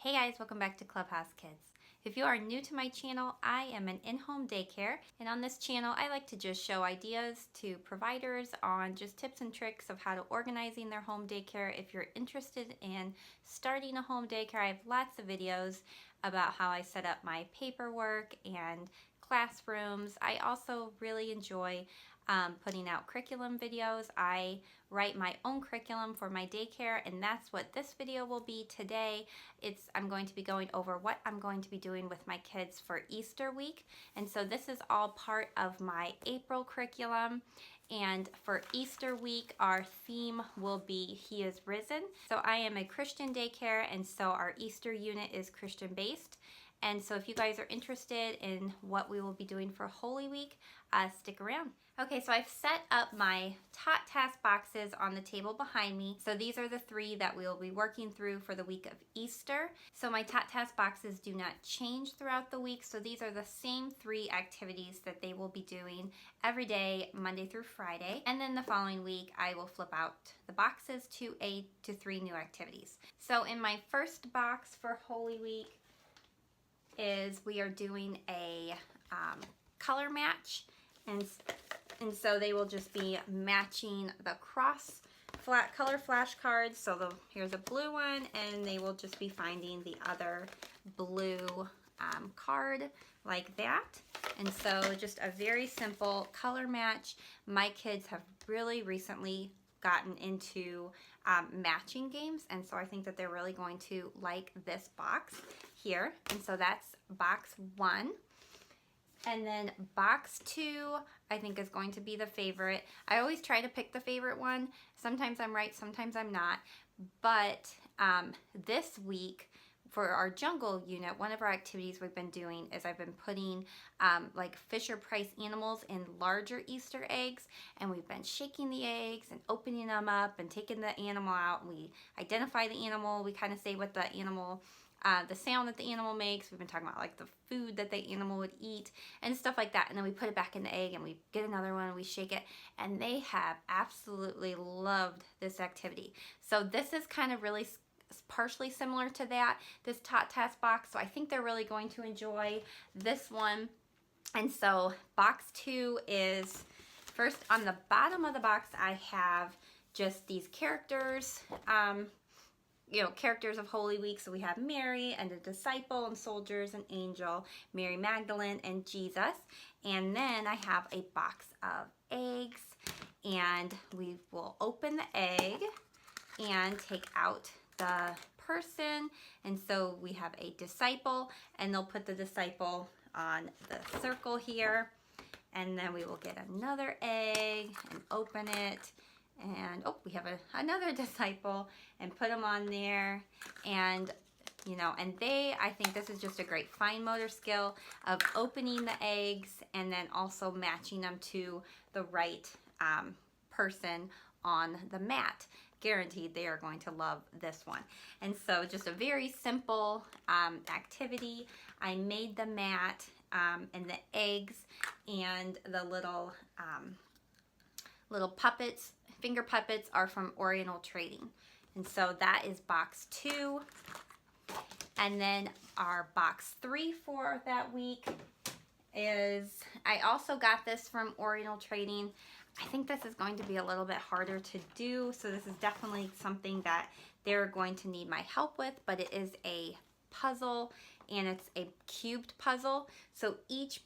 Hey guys, welcome back to Clubhouse Kids. If you are new to my channel, I am an in-home daycare, and on this channel I like to just show ideas to providers on just tips and tricks of how to organizing their home daycare. If you're interested in starting a home daycare, I have lots of videos about how I set up my paperwork and classrooms. I also really enjoy putting out curriculum videos. I write my own curriculum for my daycare, and that's what this video will be today. I'm going to be going over what I'm going to be doing with my kids for Easter week, and so this is all part of my April curriculum. And for Easter week, our theme will be He is Risen. So I am a Christian daycare, and so our Easter unit is Christian based. And so if you guys are interested in what we will be doing for Holy Week, stick around. Okay, so I've set up my Tot Task boxes on the table behind me. So these are the three that we'll be working through for the week of Easter. So my Tot Task boxes do not change throughout the week. So these are the same three activities that they will be doing every day, Monday through Friday. And then the following week, I will flip out the boxes to 3 new activities. So in my first box for Holy Week, we are doing a color match, and so they will just be matching the color flashcards. So here's a blue one, and they will just be finding the other blue card like that. And so just a very simple color match. My kids have really recently gotten into matching games, and so I think that they're really going to like this box here. And so that's box 1. And then box 2, I think, is going to be the favorite. I always try to pick the favorite one. Sometimes I'm right, sometimes I'm not. But this week, for our jungle unit, one of our activities we've been doing is I've been putting like Fisher Price animals in larger Easter eggs, and we've been shaking the eggs and opening them up and taking the animal out, and we identify the animal. We kind of say what the animal, the sound that the animal makes. We've been talking about like the food that the animal would eat and stuff like that, and then we put it back in the egg and we get another one and we shake it, and they have absolutely loved this activity. So this is kind of really partially similar to that, this Tot Task box, so I think they're really going to enjoy this one. And so box 2 is, first on the bottom of the box I have just these characters, characters of Holy Week. So we have Mary and a disciple and soldiers and angel, Mary Magdalene and Jesus. And then I have a box of eggs, and we will open the egg and take out the person. And so we have a disciple, and they'll put the disciple on the circle here, and then we will get another egg and open it, and we have another disciple and put them on there. And and I think this is just a great fine motor skill of opening the eggs and then also matching them to the right person on the mat. Guaranteed they are going to love this one. And so just a very simple activity. I made the mat and the eggs and the little puppets, finger puppets, are from Oriental Trading. And so that is box 2. And then our box 3 for that week is, I also got this from Oriental Trading. I think this is going to be a little bit harder to do, so this is definitely something that they're going to need my help with, but it is a puzzle, and it's a cubed puzzle. So each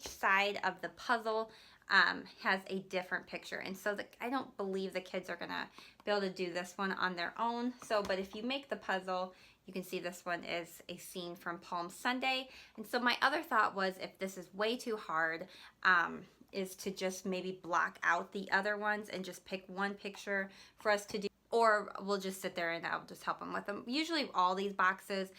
side of the puzzle has a different picture, and so I don't believe the kids are gonna be able to do this one on their own. So, but if you make the puzzle, you can see this one is a scene from Palm Sunday. And so my other thought was, if this is way too hard, is to just maybe block out the other ones and just pick one picture for us to do, or we'll just sit there and I'll just help them with them. Usually all these boxes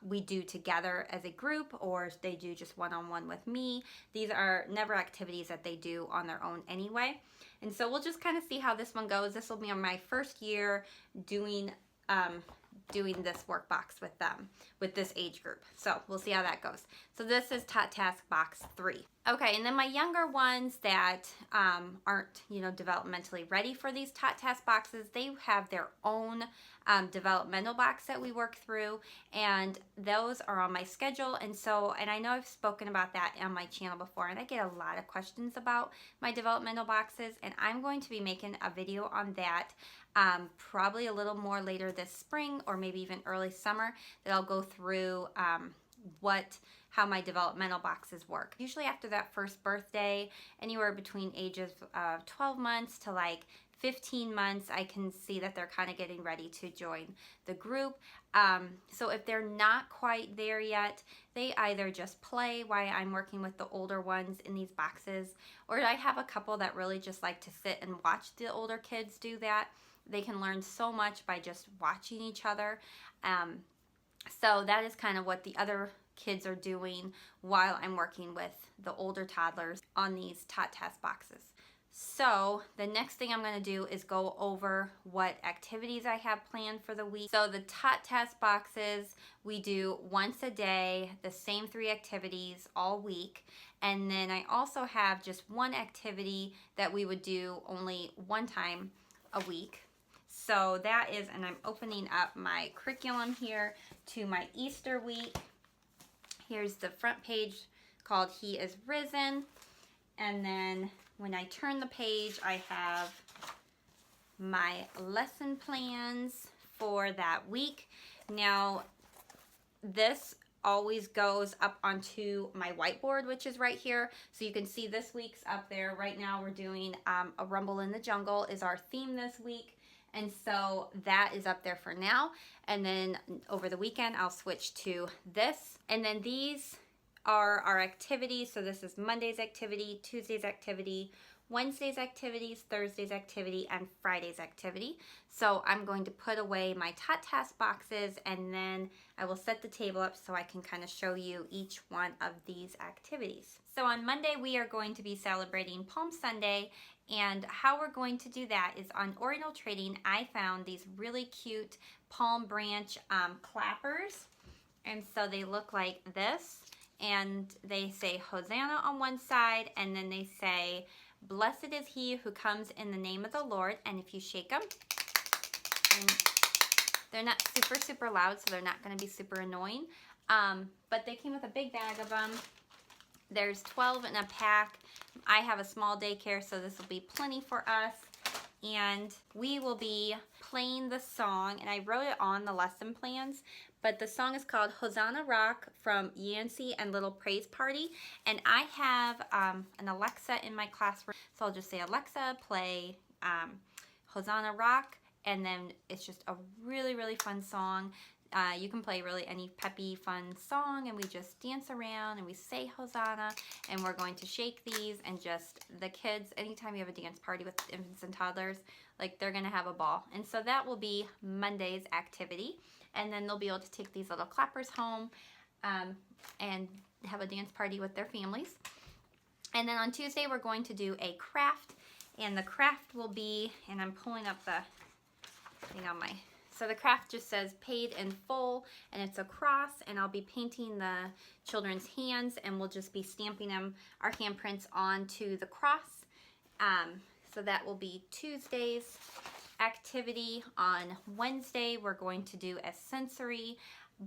we do together as a group, or they do just one-on-one with me. This are never activities that they do on their own anyway. And so we'll just kind of see how this one goes. This will be on my first year doing this work box with them, with this age group. So we'll see how that goes. So this is Tot Task box 3. Okay, and then my younger ones that aren't, developmentally ready for these Tot Task boxes, they have their own developmental box that we work through, and those are on my schedule. And I know I've spoken about that on my channel before, and I get a lot of questions about my developmental boxes, and I'm going to be making a video on that probably a little more later this spring, or maybe even early summer, that I'll go through how my developmental boxes work. Usually after that first birthday, anywhere between ages of 12 months to like 15 months, I can see that they're kind of getting ready to join the group. So if they're not quite there yet, they either just play while I'm working with the older ones in these boxes, or I have a couple that really just like to sit and watch the older kids do that. They can learn so much by just watching each other. So that is kind of what the other kids are doing while I'm working with the older toddlers on these Tot Task boxes. So the next thing I'm going to do is go over what activities I have planned for the week. So the Tot Task boxes, we do once a day, the same 3 activities all week. And then I also have just one activity that we would do only one time a week. So that is, and I'm opening up my curriculum here to my Easter week. Here's the front page called He is Risen. And then when I turn the page, I have my lesson plans for that week. Now, this always goes up onto my whiteboard, which is right here. So you can see this week's up there. Right now we're doing A Rumble in the Jungle is our theme this week. And so that is up there for now. And then over the weekend, I'll switch to this. And then these are our activities. So this is Monday's activity, Tuesday's activity, Wednesday's activities, Thursday's activity, and Friday's activity. So I'm going to put away my Tot Task boxes, and then I will set the table up so I can kind of show you each one of these activities. So on Monday, we are going to be celebrating Palm Sunday, and how we're going to do that is on Oriental Trading, I found these really cute palm branch clappers. And so they look like this, and they say Hosanna on one side, and then they say, blessed is he who comes in the name of the Lord. And if you shake them, and they're not super loud, so they're not going to be super annoying. But they came with a big bag of them. There's 12 in a pack. I have a small daycare, so this will be plenty for us. And we will be playing the song, and I wrote it on the lesson plans, but the song is called Hosanna Rock from Yancey and Little Praise Party. And I have an Alexa in my classroom, so I'll just say, Alexa, play Hosanna Rock, and then it's just a really fun song. You can play really any peppy, fun song, and we just dance around and we say Hosanna, and we're going to shake these, and just the kids, anytime you have a dance party with infants and toddlers, like, they're gonna have a ball. And so that will be Monday's activity, and then they'll be able to take these little clappers home and have a dance party with their families. And then on Tuesday, we're going to do a craft, and the craft will be, and I'm pulling up the thing on my, so the craft just says paid in full, and it's a cross, and I'll be painting the children's hands, and we'll just be stamping them, our handprints, onto the cross. So that will be Tuesday's activity. On Wednesday, we're going to do a sensory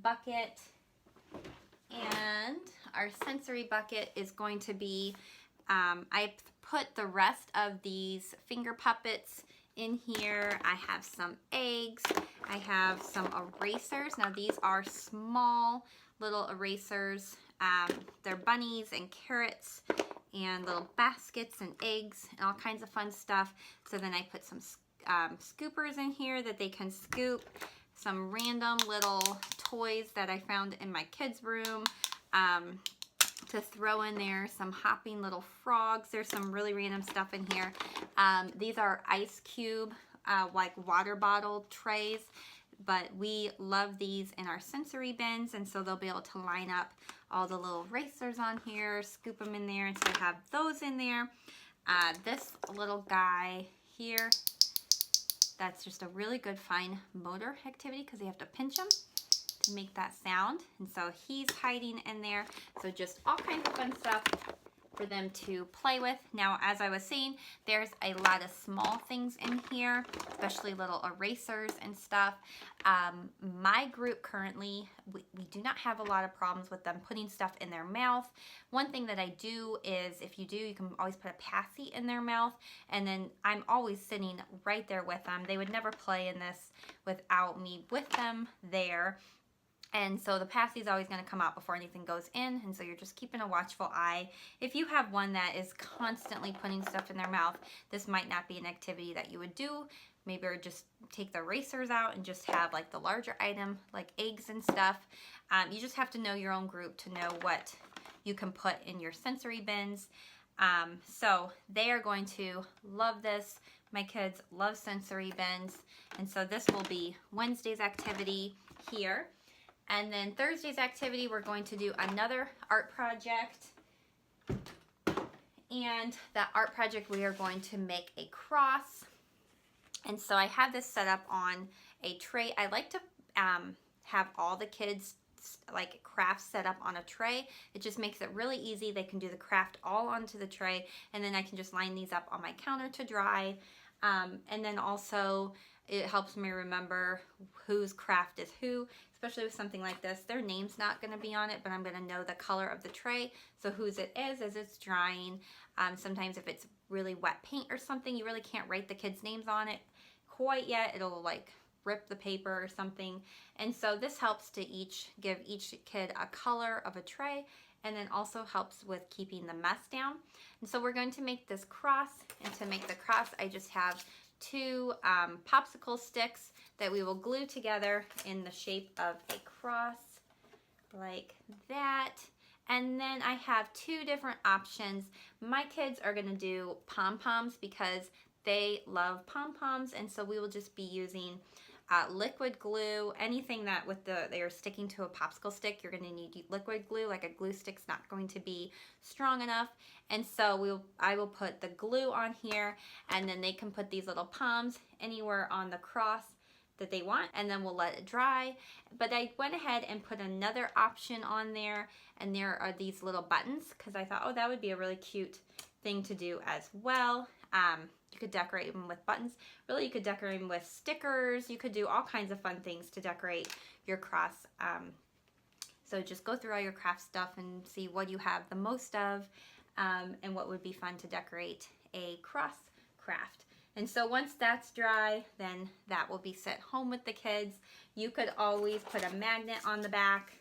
bucket, and our sensory bucket is going to be, I put the rest of these finger puppets in here. I have some eggs. I have some erasers. Now these are small little erasers. They're bunnies and carrots and little baskets and eggs and all kinds of fun stuff. So then I put some scoopers in here that they can scoop, some random little toys that I found in my kids' room to throw in there, some hopping little frogs. There's some really random stuff in here. These are ice cube, like water bottle trays, but we love these in our sensory bins, and so they'll be able to line up all the little racers on here, scoop them in there, and so I have those in there. This little guy here, that's just a really good fine motor activity because you have to pinch him to make that sound, and so he's hiding in there. So just all kinds of fun stuff for them to play with. Now, as I was saying, there's a lot of small things in here, especially little erasers and stuff. My group currently, we do not have a lot of problems with them putting stuff in their mouth. One thing that I do is, if you do, you can always put a passy in their mouth, and then I'm always sitting right there with them. They would never play in this without me with them there. And so the passy is always going to come out before anything goes in, and so you're just keeping a watchful eye. If you have one that is constantly putting stuff in their mouth, this might not be an activity that you would do. Maybe just take the erasers out and just have like the larger item, like eggs and stuff. You just have to know your own group to know what you can put in your sensory bins. So they are going to love this. My kids love sensory bins, and so this will be Wednesday's activity here. And then Thursday's activity, we're going to do another art project. And that art project, we are going to make a cross. And so I have this set up on a tray. I like to have all the kids like crafts set up on a tray. It just makes it really easy. They can do the craft all onto the tray, and then I can just line these up on my counter to dry. And then also it helps me remember whose craft is who, especially with something like this. Their name's not going to be on it, but I'm going to know the color of the tray, so whose it is as it's drying. Sometimes if it's really wet paint or something, you really can't write the kids' names on it quite yet. It'll like rip the paper or something. And so this helps to give each kid a color of a tray, and then also helps with keeping the mess down. And so we're going to make this cross, and to make the cross, I just have two popsicle sticks that we will glue together in the shape of a cross like that. And then I have two different options. My kids are going to do pom-poms because they love pom-poms, and so we will just be using liquid glue. Anything that they are sticking to a popsicle stick, you're going to need liquid glue. Like a glue stick's not going to be strong enough, and so I will put the glue on here, and then they can put these little poms anywhere on the cross that they want, and then we'll let it dry. But I went ahead and put another option on there, and there are these little buttons because I thought, oh, that would be a really cute thing to do as well. You could decorate them with buttons. Really, you could decorate them with stickers. You could do all kinds of fun things to decorate your cross. So just go through all your craft stuff and see what you have the most of, and what would be fun to decorate a cross craft. And so once that's dry, then that will be sent home with the kids. You could always put a magnet on the back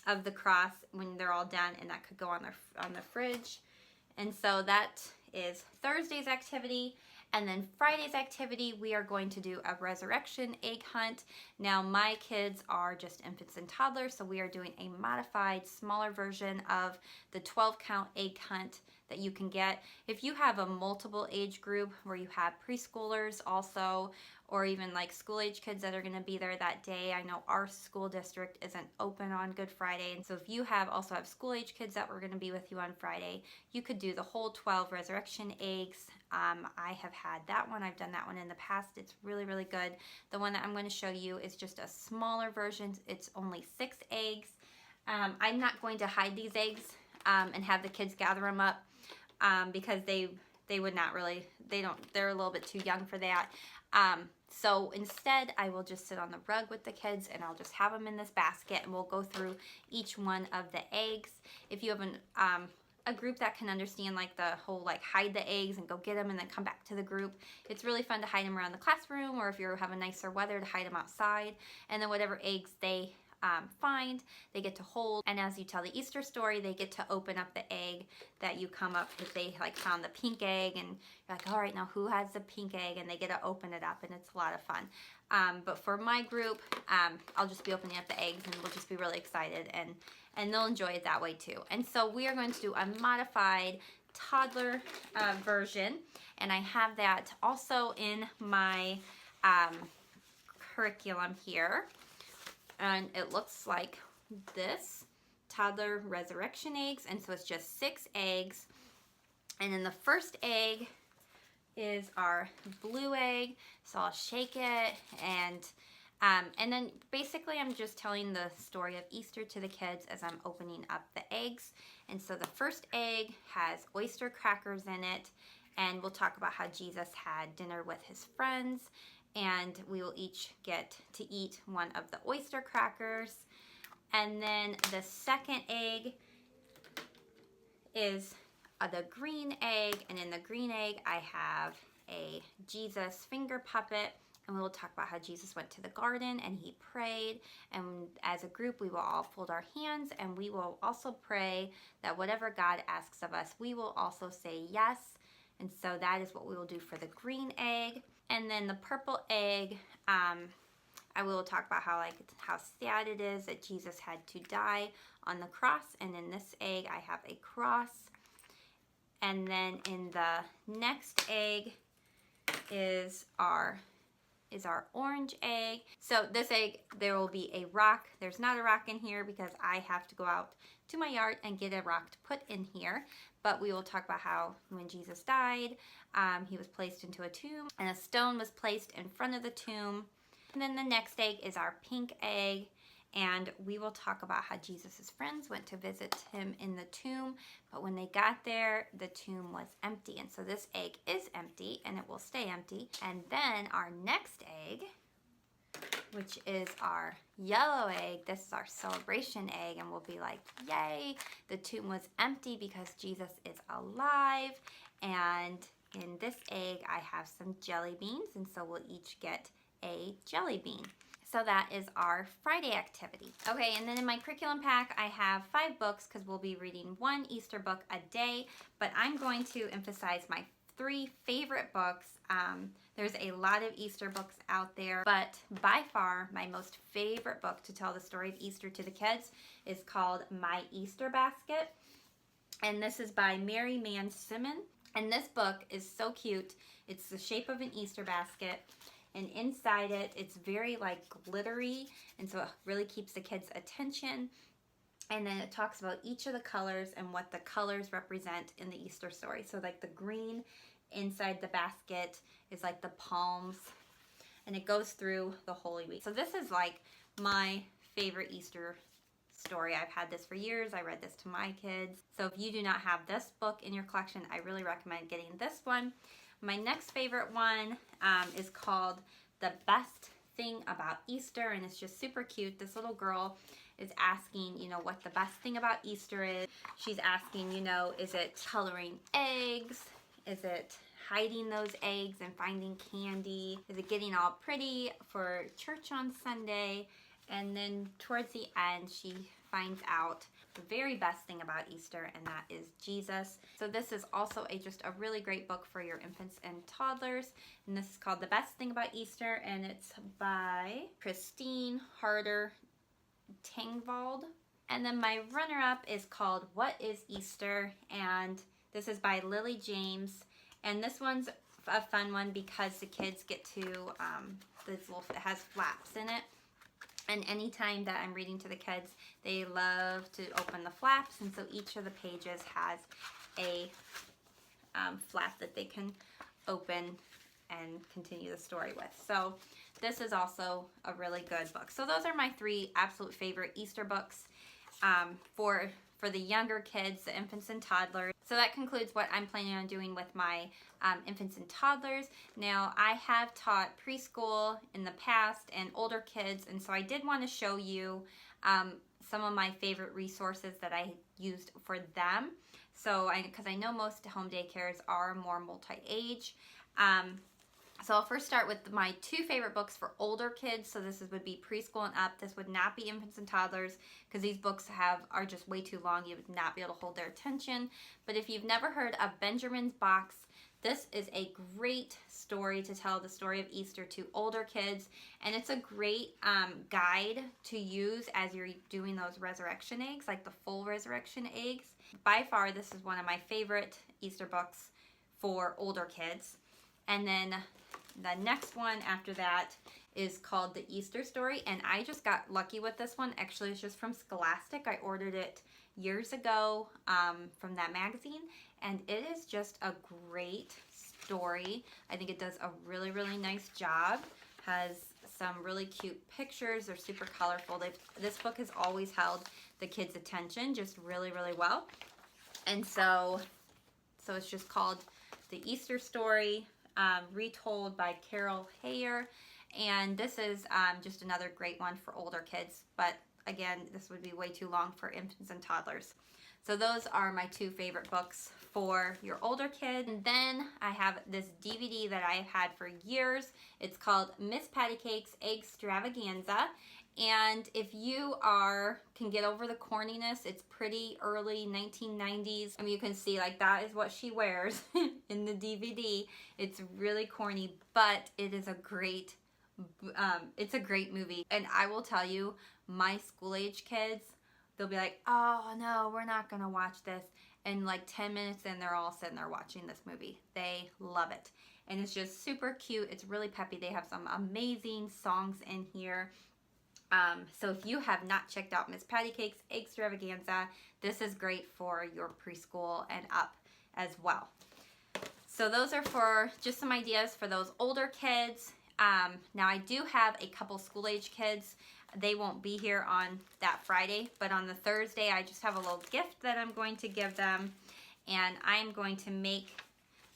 of the cross when they're all done, and that could go on the fridge. And so that is Thursday's activity. And then Friday's activity, we are going to do a resurrection egg hunt. Now, my kids are just infants and toddlers, so we are doing a modified, smaller version of the 12-count egg hunt that you can get. If you have a multiple age group where you have preschoolers also, or even like school age kids that are going to be there that day. I know our school district isn't open on Good Friday, and so if you also have school age kids that were going to be with you on Friday, you could do the whole 12 resurrection eggs. I have had that one. I've done that one in the past. It's really, really good. The one that I'm going to show you is just a smaller version. It's only 6 eggs. I'm not going to hide these eggs and have the kids gather them up because they would not really, they're a little bit too young for that. So instead, I will just sit on the rug with the kids, and I'll just have them in this basket, and we'll go through each one of the eggs. If you have a group that can understand like the whole like hide the eggs and go get them and then come back to the group, it's really fun to hide them around the classroom, or if you have a nicer weather, to hide them outside. And then whatever eggs they find, they get to hold, and as you tell the Easter story, they get to open up the egg that you come up, if they like found the pink egg, and you're like, all right, now who has the pink egg, and they get to open it up, and it's a lot of fun. But for my group, I'll just be opening up the eggs, and we'll just be really excited, and they'll enjoy it that way too. And so we are going to do a modified toddler version, and I have that also in my curriculum here. And it looks like this, toddler resurrection eggs, and so it's just 6 eggs. And then the first egg is our blue egg, so I'll shake it, and And then basically I'm just telling the story of Easter to the kids as I'm opening up the eggs. And so the first egg has oyster crackers in it, and we'll talk about how Jesus had dinner with his friends, and we will each get to eat one of the oyster crackers. And then the second egg is the green egg, and in the green egg I have a Jesus finger puppet, and we will talk about how Jesus went to the garden and he prayed, and as a group we will all fold our hands and we will also pray that whatever God asks of us, we will also say yes. And so that is what we will do for the green egg. And then the purple egg, I will talk about how sad it is that Jesus had to die on the cross. And in this egg, I have a cross. And then in the next egg is our orange egg. So this egg, there will be a rock. There's not a rock in here because I have to go out to my yard and get a rock to put in here. But we will talk about how when Jesus died, he was placed into a tomb and a stone was placed in front of the tomb. And then the next egg is our pink egg, and we will talk about how Jesus' friends went to visit him in the tomb, but when they got there, the tomb was empty. And so this egg is empty, and it will stay empty. And then our next egg, which is our yellow egg, this is our celebration egg, and we'll be like, yay, the tomb was empty because Jesus is alive. And in this egg, I have some jelly beans, and so we'll each get a jelly bean. So that is our Friday activity. Okay, and then in my curriculum pack, I have 5 books because we'll be reading 1 Easter book a day, but I'm going to emphasize my 3 favorite books. There's a lot of Easter books out there, but by far my most favorite book to tell the story of Easter to the kids is called My Easter Basket, and this is by Mary Mann Simon. And this book is so cute. It's the shape of an Easter basket, and inside it, it's very glittery, and so it really keeps the kids' attention. And then it talks about each of the colors and what the colors represent in the Easter story. So the green inside the basket is the palms, and it goes through the Holy Week. So this is my favorite Easter story. I've had this for years. I read this to my kids. So if you do not have this book in your collection, I really recommend getting this one. My next favorite one is called The Best Thing About Easter, and it's just super cute. This little girl is asking, what the best thing about Easter is. She's asking, is it coloring eggs? Is it hiding those eggs and finding candy? Is it getting all pretty for church on Sunday? And then towards the end, she finds out the very best thing about Easter, and that is Jesus. So this is also just a really great book for your infants and toddlers, and this is called The Best Thing About Easter, and it's by Christine Harder Tengvald. And then my runner-up is called What is Easter, and this is by Lily James, and this one's a fun one because the kids get to it has flaps in it. And anytime that I'm reading to the kids, they love to open the flaps, and so each of the pages has a flap that they can open and continue the story with. So this is also a really good book. So those are my 3 absolute favorite Easter books for the younger kids, the infants and toddlers. So that concludes what I'm planning on doing with my infants and toddlers. Now, I have taught preschool in the past and older kids, and so I did want to show you some of my favorite resources that I used for them. So, because I know most home daycares are more multi-age. So I'll first start with my 2 favorite books for older kids. So this would be preschool and up. This would not be infants and toddlers because these books are just way too long. You would not be able to hold their attention. But if you've never heard of Benjamin's Box, this is a great story to tell the story of Easter to older kids. And it's a great guide to use as you're doing those resurrection eggs, like the full resurrection eggs. By far, this is one of my favorite Easter books for older kids. And then the next one after that is called The Easter Story, and I just got lucky with this one. Actually, it's just from Scholastic. I ordered it years ago from that magazine, and it is just a great story. I think it does a really, really nice job. Has some really cute pictures. They're super colorful. This book has always held the kids' attention just really, really well. And so it's just called The Easter Story, retold by Carol Hayer. And this is just another great one for older kids. But again, this would be way too long for infants and toddlers. So those are my two favorite books for your older kids. And then I have this DVD that I've had for years. It's called Miss Patty Cake's Egg-Stravaganza. And if you can get over the corniness, it's pretty early 1990s. I mean, you can see like that is what she wears in the DVD. It's really corny, but it is a great, it's a great movie. And I will tell you, my school-age kids, they'll be like, oh no, we're not gonna watch this. And like 10 minutes in, they're all sitting there watching this movie. They love it. And it's just super cute. It's really peppy. They have some amazing songs in here. So if you have not checked out Miss Patty Cake's Egg-Stravaganza, this is great for your preschool and up as well. So those are for just some ideas for those older kids. Now I do have a couple school-age kids. They won't be here on that Friday, but on the Thursday I just have a little gift that I'm going to give them, and I'm going to make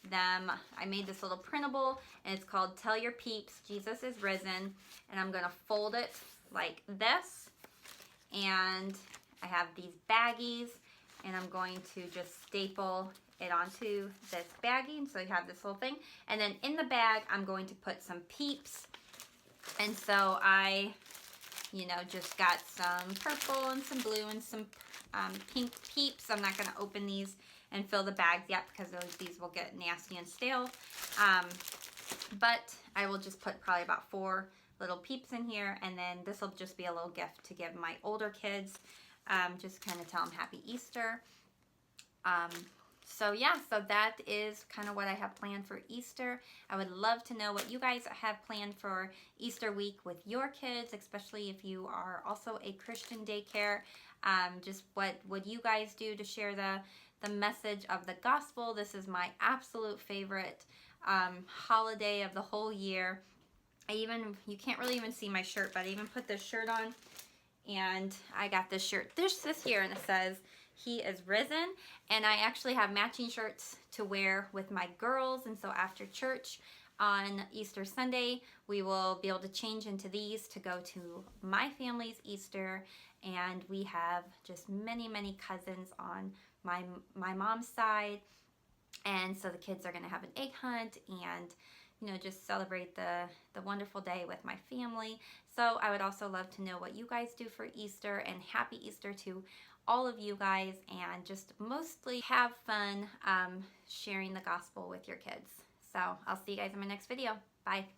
them, I made this little printable, and it's called Tell Your Peeps Jesus is Risen, and I'm going to fold it like this, and I have these baggies, and I'm going to just staple it onto this baggie, and so you have this little thing, and then in the bag I'm going to put some peeps, and so I just got some purple and some blue and some pink peeps. I'm not going to open these and fill the bags yet because these will get nasty and stale, but I will just put probably about 4 little peeps in here, and then this will just be a little gift to give my older kids, just kind of tell them Happy Easter. So yeah, so that is kind of what I have planned for Easter. I would love to know what you guys have planned for Easter week with your kids, especially if you are also a Christian daycare. Just what would you guys do to share the message of the gospel? This is my absolute favorite holiday of the whole year. You can't really even see my shirt, but I even put this shirt on, and I got this shirt this year, and it says, He is risen, and I actually have matching shirts to wear with my girls, and so after church on Easter Sunday, we will be able to change into these to go to my family's Easter, and we have just many, many cousins on my mom's side, and so the kids are going to have an egg hunt and just celebrate the wonderful day with my family. So I would also love to know what you guys do for Easter, and happy Easter to all of you guys, and just mostly have fun sharing the gospel with your kids. So I'll see you guys in my next video. Bye.